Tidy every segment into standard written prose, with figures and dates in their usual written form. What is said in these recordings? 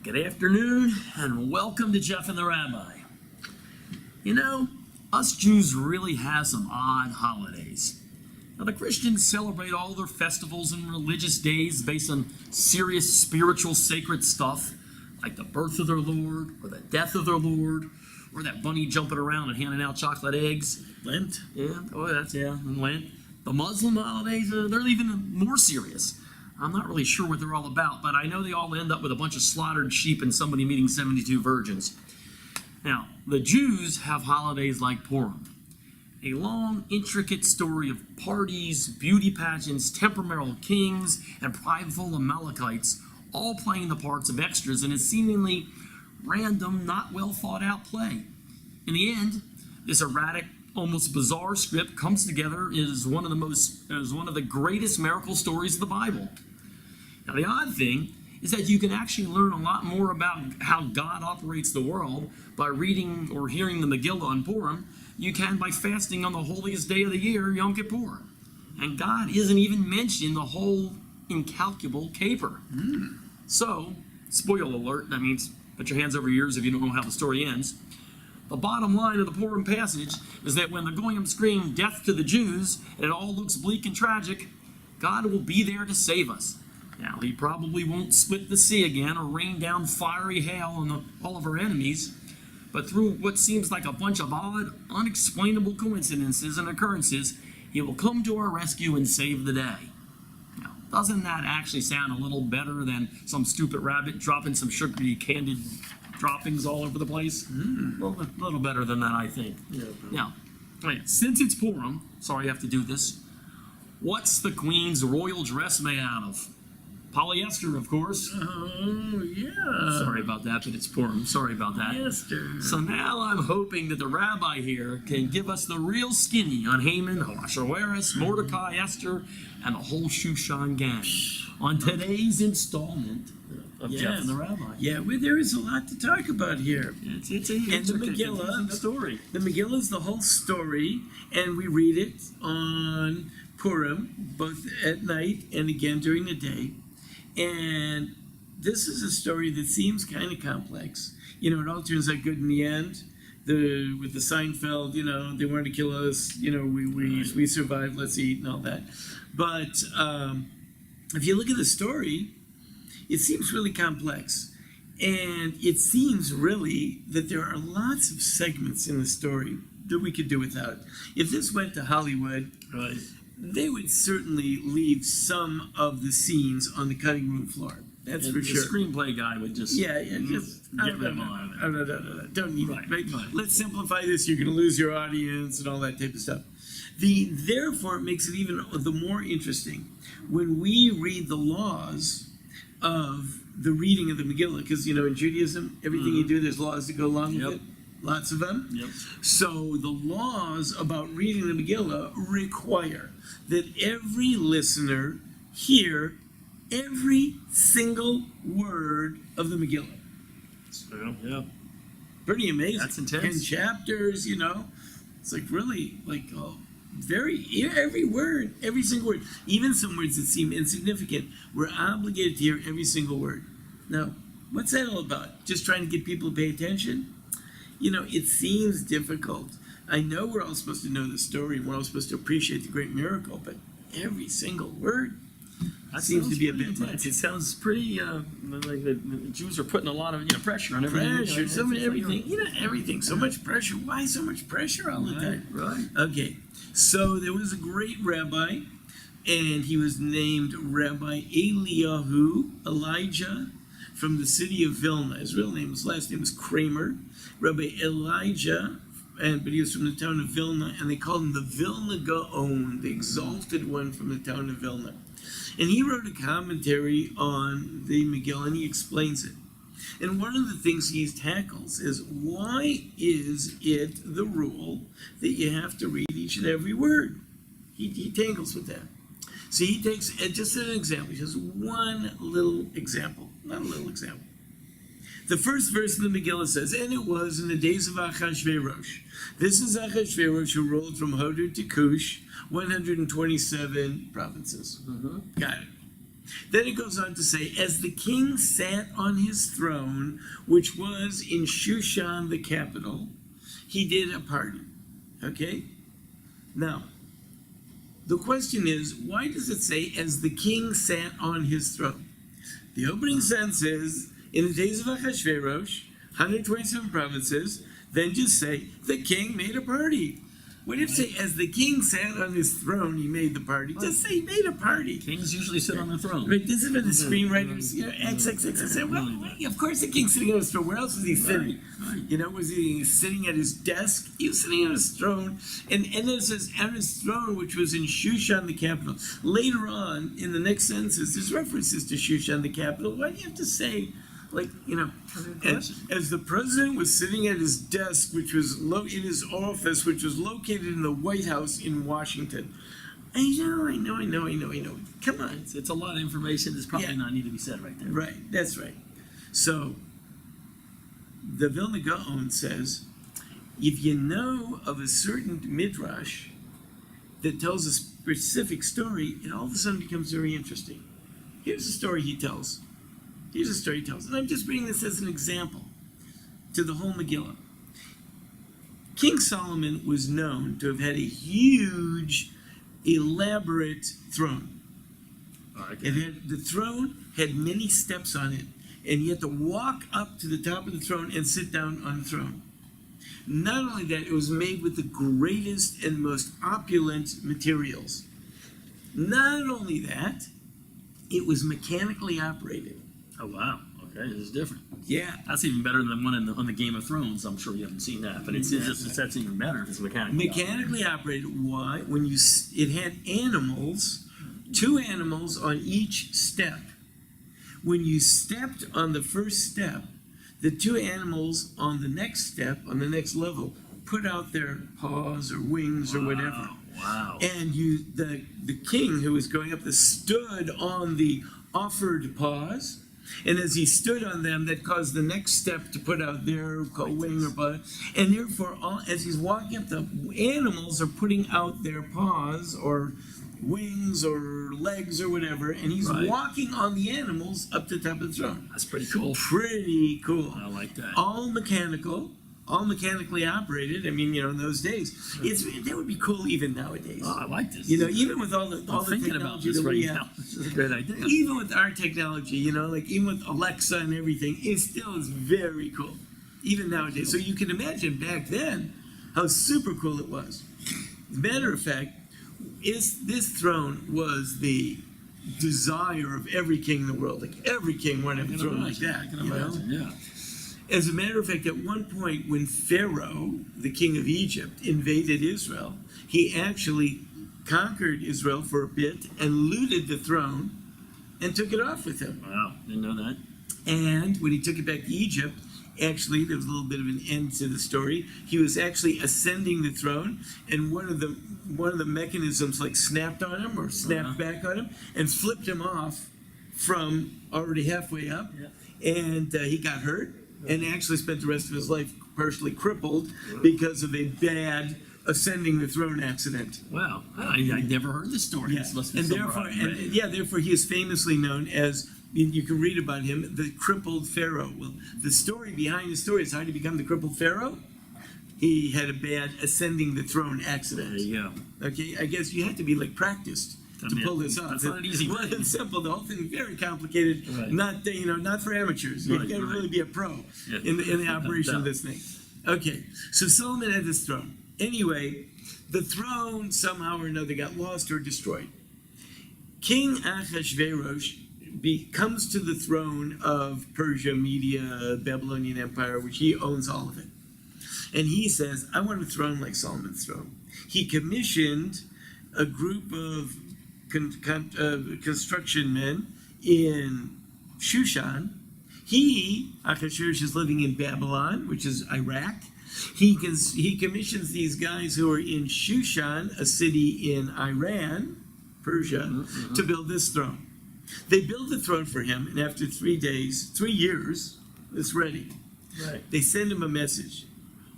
Good afternoon, and welcome to Jeff and the Rabbi. You know, us Jews really have some odd holidays. Now, the Christians celebrate all their festivals and religious days based on serious spiritual sacred stuff, like the birth of their Lord, or the death of their Lord, or that bunny jumping around and handing out chocolate eggs. Lent? And Lent. The Muslim holidays, they're even more serious. I'm not really sure what they're all about, but I know they all end up with a bunch of slaughtered sheep and somebody meeting 72 virgins. Now, the Jews have holidays like Purim, a long, intricate story of parties, beauty pageants, temperamental kings, and prideful Amalekites, all playing the parts of extras in a seemingly random, not well thought out play. In the end, this erratic, almost bizarre script comes together as one of the greatest miracle stories of the Bible. Now, the odd thing is that you can actually learn a lot more about how God operates the world by reading or hearing the Megillah on Purim you can by fasting on the holiest day of the year, Yom Kippur. And God isn't even mentioned the whole incalculable caper. So, spoiler alert, that means put your hands over your ears if you don't know how the story ends. The bottom line of the Purim passage is that when the Goyim scream death to the Jews and it all looks bleak and tragic, God will be there to save us. Now, he probably won't split the sea again or rain down fiery hail on all of our enemies, but through what seems like a bunch of odd, unexplainable coincidences and occurrences, he will come to our rescue and save the day. Now, doesn't that actually sound a little better than some stupid rabbit dropping some sugary candied droppings all over the place? A little better than that, I think. Now, since it's Purim, sorry I have to do this, what's the Queen's royal dress made out of? Polyester, of course. Oh, yeah. Sorry about that, but it's Purim. Sorry about that. Polyester. So now I'm hoping that the rabbi here can give us the real skinny on Haman, Ahasuerus, Mordecai, Esther, and the whole Shushan gang on today's installment of Jeff and the Rabbi. Yeah, well, there is a lot to talk about here. It's a And the Megillah, story. The Megillah is the whole story, and we read it on Purim, both at night and again during the day. And this is a story that seems kind of complex. You know, it all turns out good in the end. With the Seinfeld, you know, they wanted to kill us. You know, we survived. Let's eat and all that. But if you look at the story, it seems really complex, and it seems really that there are lots of segments in the story that we could do without. If this went to Hollywood, Right. they would certainly leave some of the scenes on the cutting room floor. That's for sure. The screenplay guy would just Just get rid of all of it. Don't need Right, it. right. Let's simplify this. You're going to lose your audience and all that type of stuff. Therefore, it makes it even the more interesting when we read the laws of the reading of the Megillah, because, you know, in Judaism, everything you do, there's laws that go along with it. Lots of them. Yep. So the laws about reading the Megillah require that every listener hear every single word of the Megillah. So, yeah. Pretty amazing. That's intense. 10 chapters, you know. It's like really, like, every word, every single word. Even some words that seem insignificant, we're obligated to hear every single word. Now, what's that all about? Just trying to get people to pay attention? You know, it seems difficult. I know we're all supposed to know the story, and we're all supposed to appreciate the great miracle, but every single word seems to be a bit much. It sounds pretty like the Jews are putting a lot of pressure on everything. Pressure, so many, everything. You know, everything. So much pressure. Why so much pressure all the time? Right. Okay, so there was a great rabbi, and he was named Rabbi Elijah, from the city of Vilna. His last name was Kramer. Rabbi Elijah, but he was from the town of Vilna, and they called him the Vilna Gaon, the exalted one from the town of Vilna. And he wrote a commentary on the Megillah, and he explains it. And one of the things he tackles is, why is it the rule that you have to read each and every word? He tangles with that. So he takes, just an example, he says one little example, not a little example. The first verse of the Megillah says, and it was in the days of Achashverosh. This is Achashverosh who ruled from Hodor to Cush, 127 provinces. Got it. Then it goes on to say, as the king sat on his throne, which was in Shushan the capital, he did a party. Okay? Now, the question is, why does it say, as the king sat on his throne? The opening sentence is, in the days of Achashverosh, 127 provinces, then just say, the king made a party. What if say, as the king sat on his throne, he made the party? Just say, he made a party. Kings usually sit on the throne. Right, this is what the screenwriters, XXX said, well, of course the king's sitting on his throne. Where else was he sitting? Right. You know, was he sitting at his desk? He was sitting on his throne. And then it says, on his throne, which was in Shushan the capital. Later on, in the next sentences, there's references to Shushan the capital. Why do you have to say, like, you know, as the president was sitting at his desk, which was in his office, which was located in the White House in Washington. I know. Come on. It's a lot of information. It's probably Yeah. not need to be said right there. Right, that's right. So, the Vilna Gaon says, if you know of a certain midrash that tells a specific story, it all of a sudden becomes very interesting. Here's the story he tells. And I'm just bringing this as an example to the whole Megillah. King Solomon was known to have had a huge, elaborate throne. The throne had many steps on it, and you had to walk up to the top of the throne and sit down on the throne. Not only that, it was made with the greatest and most opulent materials. Not only that, it was mechanically operated. Oh wow. Okay, this is different. Yeah. That's even better than the one on the Game of Thrones. I'm sure you haven't seen that, but that's even better. It's Mechanically operated. Why? It had animals, 2 animals on each step. When you stepped on the first step, the 2 animals on the next step, on the next level, put out their paws or wings or whatever. Wow. And the king who was going up stood on the offered paws. And as he stood on them, that caused the next step to put out their wing or paw. And therefore, as he's walking up, the animals are putting out their paws or wings or legs or whatever, and he's walking on the animals up to the top of the throne. That's pretty cool. Pretty cool. I like that. All mechanical, all mechanically operated. I mean, you know, in those days, that would be cool even nowadays. Oh, I like this. You know, even with all the thinking about technology this that right we have. now. This is a great idea. Even with our technology, you know, like even with Alexa and everything, it still is very cool, even nowadays. So you can imagine back then how super cool it was. As a matter of fact, this throne was the desire of every king in the world. Like every king wanted a throne like that. I can imagine, yeah. As a matter of fact, at one point when Pharaoh, the king of Egypt, invaded Israel, he actually conquered Israel for a bit and looted the throne and took it off with him. Wow, didn't know that. And when he took it back to Egypt, actually, there was a little bit of an end to the story. He was actually ascending the throne, and one of the mechanisms like snapped on him or snapped back on him and flipped him off from already halfway up, and he got hurt and actually spent the rest of his life partially crippled because of a bad ascending the throne accident. Wow, I never heard this story. Yeah. This must be And somewhere therefore he is famously known as, you can read about him, the crippled Pharaoh. Well, the story behind the story is how to become the crippled Pharaoh. He had a bad ascending the throne accident. There you go. Okay, I guess you had to be like practiced to pull this off. That's not an easy Well, thing. it's simple. The whole thing is very complicated. Right. Not for amateurs. You Right, got to right. really be a pro Yeah. in the operation No of this thing. Okay, so Solomon had this throne. Anyway, the throne somehow or another got lost or destroyed. King Ahasuerus comes to the throne of Persia, Media, Babylonian Empire, which he owns all of it. And he says, I want a throne like Solomon's throne. He commissioned a group of construction men in Shushan. Ahasuerus is living in Babylon, which is Iraq. He commissions these guys who are in Shushan, a city in Iran, Persia, to build this throne. They build the throne for him, and after 3 years, it's ready. Right. They send him a message.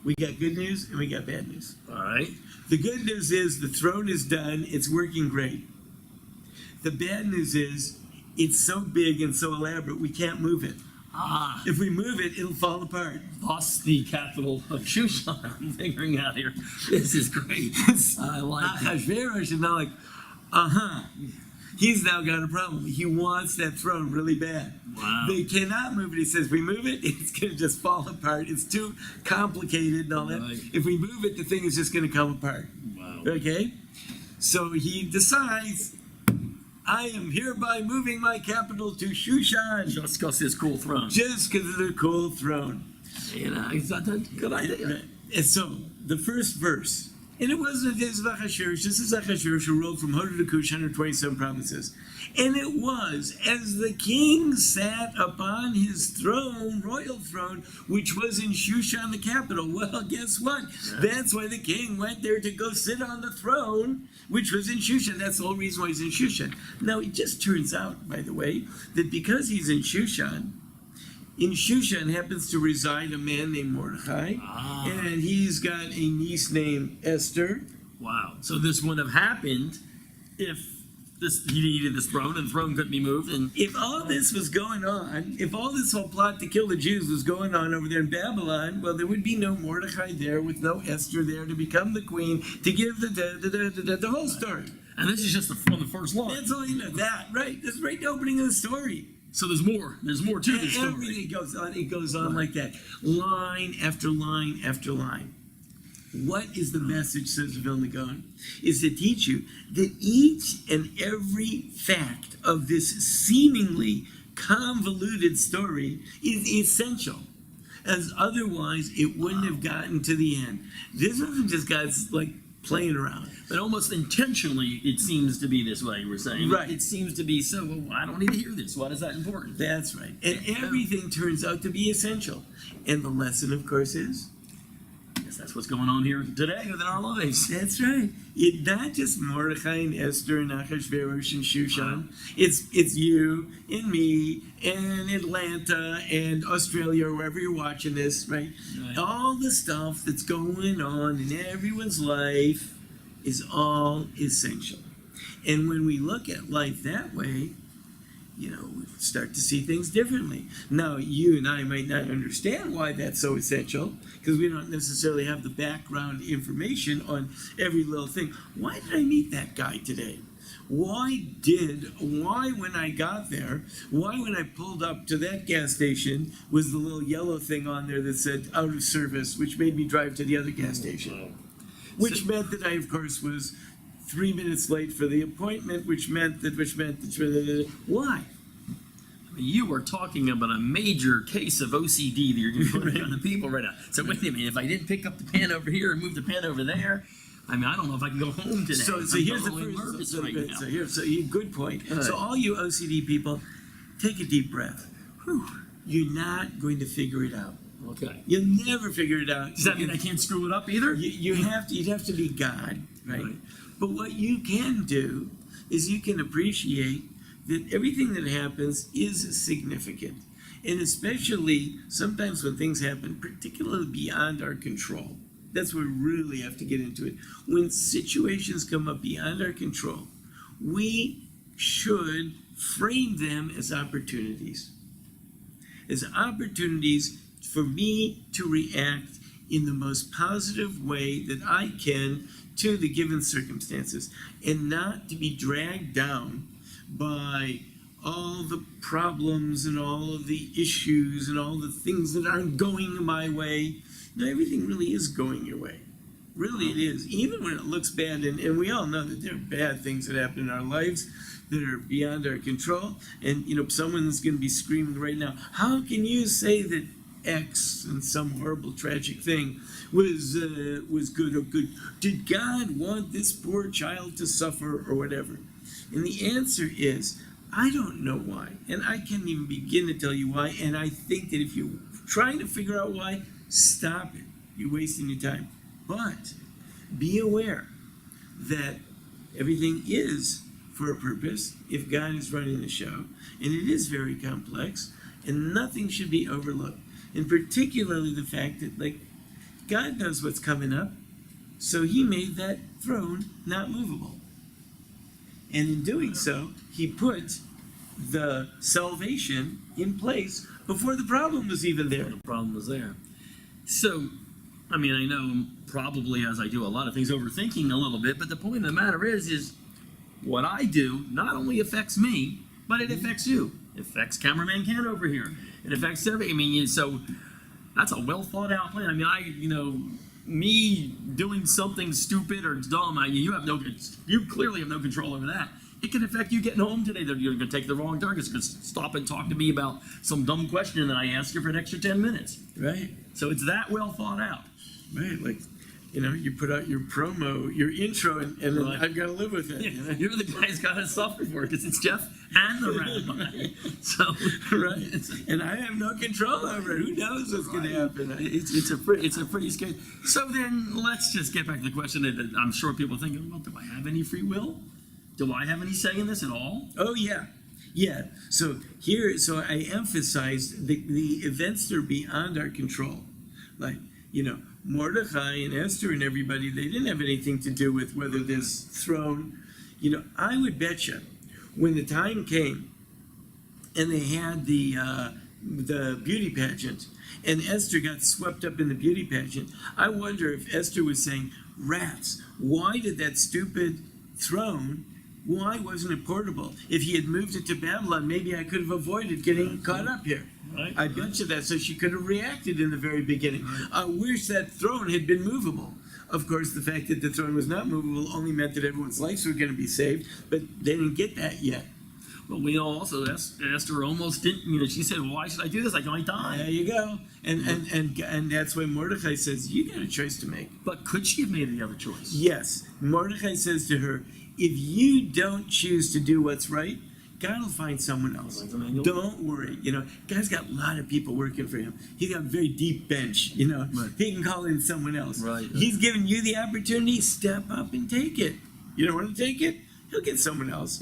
We got good news and we got bad news. All right. The good news is the throne is done. It's working great. The bad news is it's so big and so elaborate we can't move it. Ah, If we move it, it'll fall apart. thus the capital of Shushan. I'm figuring out here. This is great. I like it. Ahasuerus is now like, he's now got a problem. He wants that throne really bad. Wow. They cannot move it. He says, we move it, it's going to just fall apart. It's too complicated and all that. Right. If we move it, the thing is just going to come apart. Wow. Okay? So he decides, I am hereby moving my capital to Shushan. Just because this cool throne. Just because of the cool throne. You know, is that a good idea? And so, the first verse, and it was the days of Ahasuerus, this is Ahasuerus who ruled from Hoder to Cush, 127 provinces. And it was as the king sat upon his throne, royal throne, which was in Shushan, the capital. Well, guess what? That's why the king went there to go sit on the throne, which was in Shushan. That's the whole reason why he's in Shushan. Now, it just turns out, by the way, that because he's in Shushan happens to reside a man named Mordecai, and he's got a niece named Esther. Wow. So this wouldn't have happened if he needed this throne and the throne couldn't be moved. And If all this was going on, if all this whole plot to kill the Jews was going on over there in Babylon, well, there would be no Mordecai there with no Esther there to become the queen to give the whole story. and this is just from the first line. That's all you know. That, right? That's right, the opening of the story. So there's more. There's more to this story. Everything goes on. It goes on like that, line after line after line. What is the message, says Vilna Gaon, is to teach you that each and every fact of this seemingly convoluted story is essential, as otherwise it wouldn't have gotten to the end. This wasn't just guys like playing around. But almost intentionally, it seems to be this way, we're saying. Right. It seems to be so, well, I don't need to hear this. Why is that important? That's right. And everything turns out to be essential. And the lesson, of course, is I guess that's what's going on here today within our lives. that's right. It's not just Mordecai and Esther and Ahasuerus and Shushan. It's you and me and Atlanta and Australia or wherever you're watching this, right? Right. All the stuff that's going on in everyone's life is all essential. And when we look at life that way, we start to see things differently. Now, you and I might not understand why that's so essential, because we don't necessarily have the background information on every little thing. Why did I meet that guy today? Why when I got there, why when I pulled up to that gas station was the little yellow thing on there that said out of service, which made me drive to the other gas station? Which meant that I, of course, was 3 minutes late for the appointment, which meant that, why? You are talking about a major case of OCD that you're going to put on the people right now. So wait a minute, if I didn't pick up the pen over here and move the pen over there, I don't know if I can go home today. So I'm here's the totally first. nervous So, right now. good point. All right. So all you OCD people, take a deep breath. Whew. You're not going to figure it out. Okay. You'll never figure it out. Does that mean I can't screw it up either? You'd have to be God, right? Right. But what you can do is you can appreciate that everything that happens is significant. And especially sometimes when things happen, particularly beyond our control. That's where we really have to get into it. When situations come up beyond our control, we should frame them as opportunities. As opportunities for me to react in the most positive way that I can to the given circumstances, and not to be dragged down by all the problems and all of the issues and all the things that aren't going my way. No, everything really is going your way. Really it is. Even when it looks bad, and we all know that there are bad things that happen in our lives that are beyond our control. And someone's going to be screaming right now, how can you say that X and some horrible tragic thing was good or good? Did God want this poor child to suffer or whatever? And the answer is, I don't know why, and I can't even begin to tell you why. And I think that if you're trying to figure out why, stop it. You're wasting your time. But be aware that everything is for a purpose if God is running the show, and it is very complex, and nothing should be overlooked. And particularly the fact that, God knows what's coming up, so he made that throne not movable. And in doing so, he put the salvation in place before the problem was even there. The problem was there. So, I mean, I know probably as I do a lot of things, overthinking a little bit, but the point of the matter is what I do not only affects me, but it affects you. It affects cameraman Ken over here. It affects every. I mean, so that's a well thought out plan. I mean, me doing something stupid or dumb, you clearly have no control over that. It can affect you getting home today. That you're going to take the wrong turn. It's going to stop and talk to me about some dumb question that I asked you for an extra 10 minutes. Right. So it's that well thought out. Right. Like, you put out your promo, your intro, and then Right. I've got to live with it. Yeah, you're the guy who's got to suffer for it because it's Jeff and the rabbi. So Right. And I have no control over it. Who knows what's going to happen? it's a pretty scary. So then let's just get back to the question that I'm sure people are thinking, well, do I have any free will? Do I have any say in this at all? Oh, yeah. Yeah. So I emphasized the events that are beyond our control. Like, Mordecai and Esther and everybody, they didn't have anything to do with whether this throne, I would bet you when the time came and they had the beauty pageant and Esther got swept up in the beauty pageant, I wonder if Esther was saying, rats, why did that stupid throne, why wasn't it portable? If he had moved it to Babylon, maybe I could have avoided getting caught up here. Right. I bet you that. So she could have reacted in the very beginning. I wish that throne had been movable. Of course, the fact that the throne was not movable only meant that everyone's lives were going to be saved, but they didn't get that yet. But we know also Esther almost didn't. She said, well, "Why should I do this? I might die." There you go. And that's why Mordecai says, you got a choice to make. But could she have made the other choice? Yes. Mordecai says to her, if you don't choose to do what's right, God will find someone else. Don't worry. God's got a lot of people working for him. He's got a very deep bench. Right. He can call in someone else. Right. He's giving you the opportunity. Step up and take it. You don't want to take it? He'll get someone else.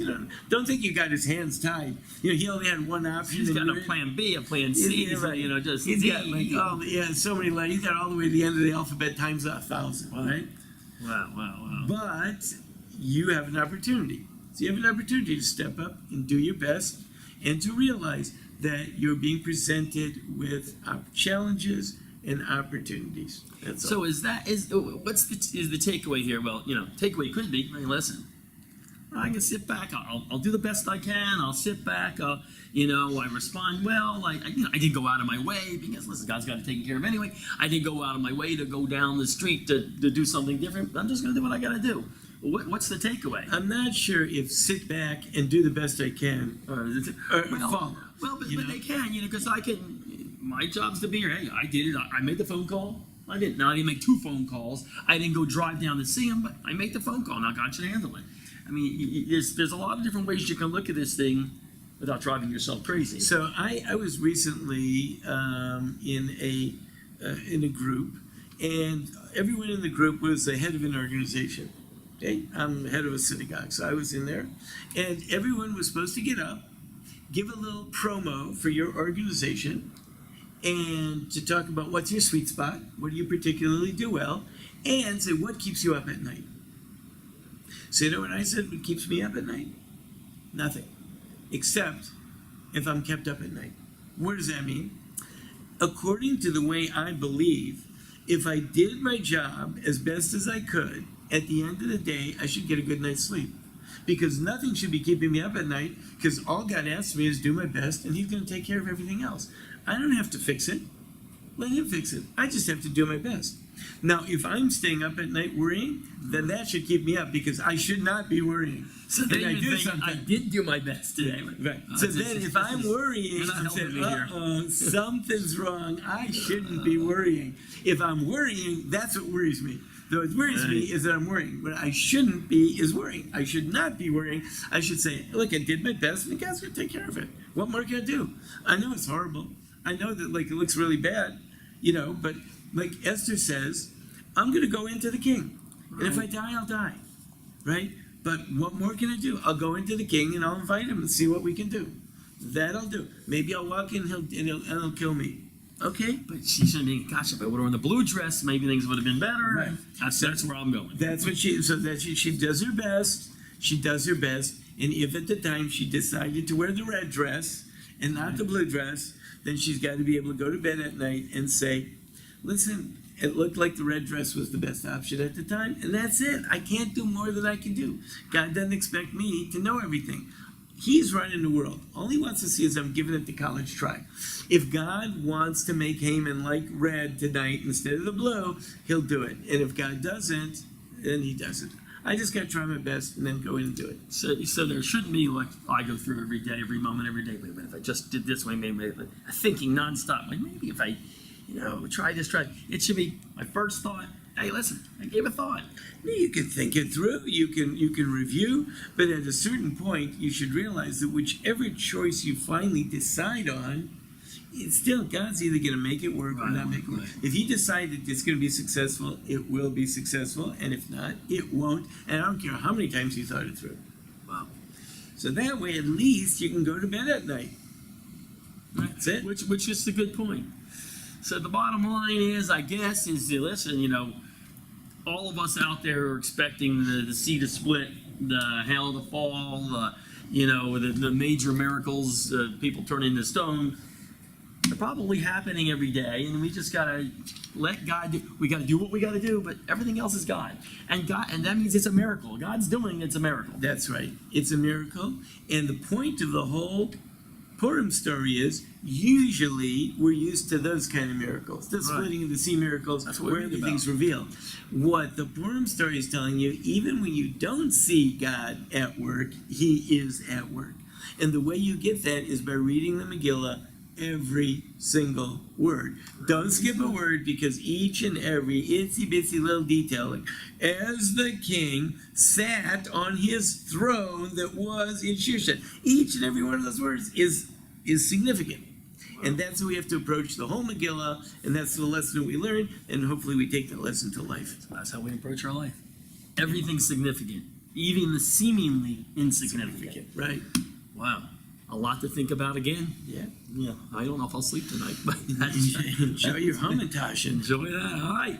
Don't think you got his hands tied. He only had one option. He's got a plan B, a plan C. Yeah, right. Just he's D. got so many letters. He's got all the way to the end of the alphabet times 1,000. Wow. Right? Wow. But you have an opportunity. So you have an opportunity to step up and do your best and to realize that you're being presented with challenges and opportunities. That's all. So is the takeaway here? Well, takeaway could be, hey, listen, I can sit back. I'll do the best I can. I'll sit back. I respond well. I didn't go out of my way because listen, God's got to take care of anyway. I didn't go out of my way to go down the street to do something different. I'm just going to do what I got to do. What's the takeaway? I'm not sure if sit back and do the best I can or follow. Well, but they can, because I can. My job's to be here. Hey, I did it. I made the phone call. I didn't make 2 phone calls. I didn't go drive down to see him, but I made the phone call. Now God should handle it. I mean, there's a lot of different ways you can look at this thing without driving yourself crazy. So I was recently in a group, and everyone in the group was the head of an organization. Okay, I'm the head of a synagogue, so I was in there, and everyone was supposed to get up, give a little promo for your organization, and to talk about what's your sweet spot, what do you particularly do well, and say what keeps you up at night. So what I said, what keeps me up at night? Nothing, except if I'm kept up at night. What does that mean? According to the way I believe, if I did my job as best as I could, at the end of the day, I should get a good night's sleep. Because nothing should be keeping me up at night, because all God asks me is do my best, and he's going to take care of everything else. I don't have to fix it. Let him fix it. I just have to do my best. Now, if I'm staying up at night worrying, then that should keep me up, because I should not be worrying. So then I you think, I did do my best today. Right. So then if I'm worrying, I'm saying, something's wrong. I shouldn't be worrying. If I'm worrying, that's what worries me. Though it worries me is that I'm worrying. What I shouldn't be is worrying. I should not be worrying. I should say, look, I did my best, and God's going to take care of it. What more can I do? I know it's horrible. I know that it looks really bad, but like Esther says, I'm going to go into the king. Right. And if I die, I'll die. Right? But what more can I do? I'll go into the king and I'll invite him and see what we can do. That I'll do. Maybe I'll walk in and he'll kill me. Okay? But she shouldn't be, gosh, if I would have worn the blue dress, maybe things would have been better. Right. That's where I'm going. That's what she does her best. She does her best. And if at the time she decided to wear the red dress and not the blue dress, then she's got to be able to go to bed at night and say, listen, it looked like the red dress was the best option at the time, and that's it. I can't do more than I can do. God doesn't expect me to know everything. He's running the world. All he wants to see is I'm giving it the college try. If God wants to make Haman like red tonight instead of the blue, he'll do it. And if God doesn't, then he doesn't. I just got to try my best and then go in and do it. So there shouldn't be like I go through every day, every moment, every day. Wait a minute, if I just did this way, maybe thinking nonstop. Like maybe if I, try this, try. It should be my first thought. Hey, listen, I gave a thought. You can think it through, you can review, but at a certain point, you should realize that whichever choice you finally decide on, it's still God's either going to make it work or not make it work. Right. If He decided it's going to be successful, it will be successful, and if not, it won't. And I don't care how many times you thought it through. Wow. So that way, at least you can go to bed at night. That's it. Which is the good point. So the bottom line is, I guess, is to listen. All of us out there are expecting the sea to split, the hail to fall, the major miracles, people turning into stone. They're probably happening every day, and we just gotta let God do. We gotta do what we gotta do, but everything else is God, and that means it's a miracle. God's doing it's a miracle. That's right. It's a miracle, and the point of the whole Purim story is usually we're used to those kind of miracles, the splitting of the sea miracles, That's what where we read everything's revealed. What the Purim story is telling you, even when you don't see God at work, He is at work. And the way you get that is by reading the Megillah, every single word. Don't skip a word, because each and every itsy bitsy little detail, like, as the king sat on his throne that was in Shushan, each and every one of those words is significant. And that's how we have to approach the whole Megillah, and that's the lesson that we learn, and hopefully we take that lesson to life. So that's how we approach our life. Everything's significant, even the seemingly insignificant. Right? Wow. A lot to think about again. Yeah. Yeah, I don't know if I'll sleep tonight, but Enjoy your Hamantash. enjoy that. All right.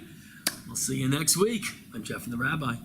We'll see you next week. I'm Jeff and the Rabbi.